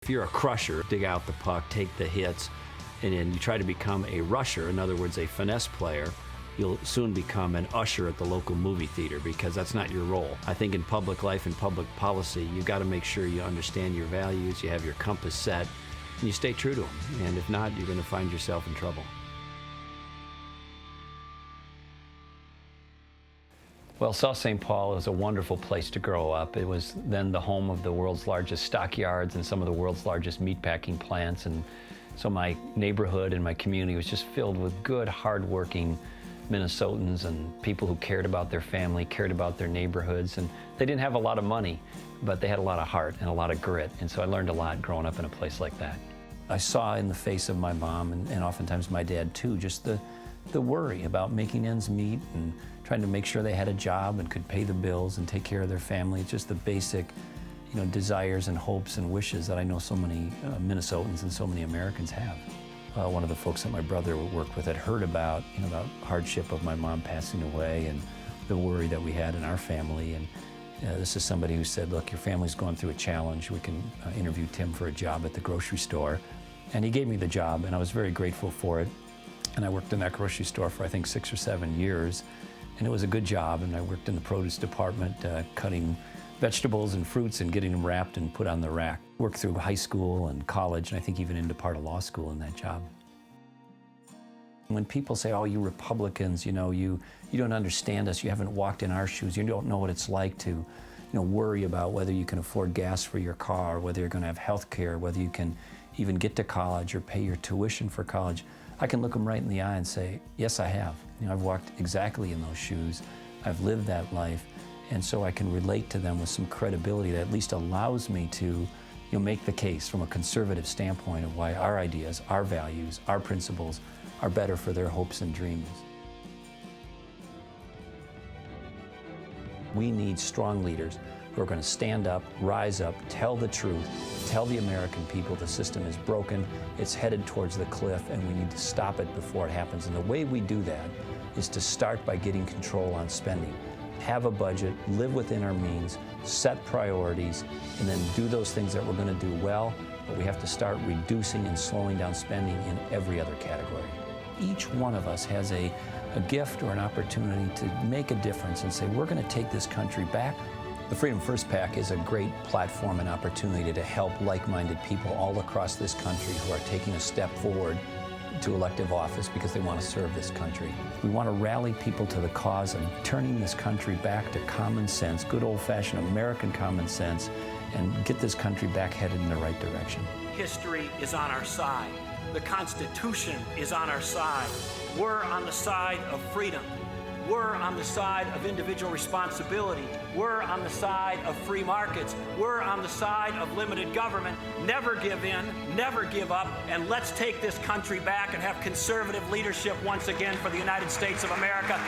If you're a crusher, dig out the puck, take the hits, and then you try to become a rusher, in other words, a finesse player, you'll soon become an usher at the local movie theater, because that's not your role. I think in public life and public policy, you've got to make sure you understand your values, you have your compass set, and you stay true to them. And if not, you're going to find yourself in trouble. Well, South St. Paul is a wonderful place to grow up. It was then the home of the world's largest stockyards and some of the world's largest meatpacking plants. And so my neighborhood and my community was just filled with good, hardworking Minnesotans and people who cared about their family, cared about their neighborhoods. And they didn't have a lot of money, but they had a lot of heart and a lot of grit. And so I learned a lot growing up in a place like that. I saw in the face of my mom and oftentimes my dad too, just the worry about making ends meet and trying to make sure they had a job and could pay the bills and take care of their family. It's just the basic, desires and hopes and wishes that I know so many Minnesotans and so many Americans have. One of the folks that my brother worked with had heard about, the hardship of my mom passing away and the worry that we had in our family. And this is somebody who said, look, your family's going through a challenge. We can interview Tim for a job at the grocery store. And he gave me the job, and I was very grateful for it. And I worked in that grocery store for, I think, 6 or 7 years. And it was a good job, and I worked in the produce department, cutting vegetables and fruits and getting them wrapped and put on the rack. Worked through high school and college, and I think even into part of law school in that job. When people say, oh, you Republicans, you don't understand us, you haven't walked in our shoes, you don't know what it's like to worry about whether you can afford gas for your car, whether you're going to have health care, whether you can even get to college or pay your tuition for college. I can look them right in the eye and say, yes, I have. I've walked exactly in those shoes. I've lived that life. And so I can relate to them with some credibility that at least allows me to make the case from a conservative standpoint of why our ideas, our values, our principles are better for their hopes and dreams. We need strong leaders who are going to stand up, rise up, tell the truth, tell the American people the system is broken, it's headed towards the cliff, and we need to stop it before it happens. And the way we do that is to start by getting control on spending. Have a budget, live within our means, set priorities, and then do those things that we're going to do well, but we have to start reducing and slowing down spending in every other category. Each one of us has a gift or an opportunity to make a difference and say, we're going to take this country back. The Freedom First PAC is a great platform and opportunity to help like-minded people all across this country who are taking a step forward to elective office because they want to serve this country. We want to rally people to the cause of turning this country back to common sense, good old-fashioned American common sense, and get this country back headed in the right direction. History is on our side. The Constitution is on our side. We're on the side of freedom. We're on the side of individual responsibility. We're on the side of free markets. We're on the side of limited government. Never give in, never give up, and let's take this country back and have conservative leadership once again for the United States of America.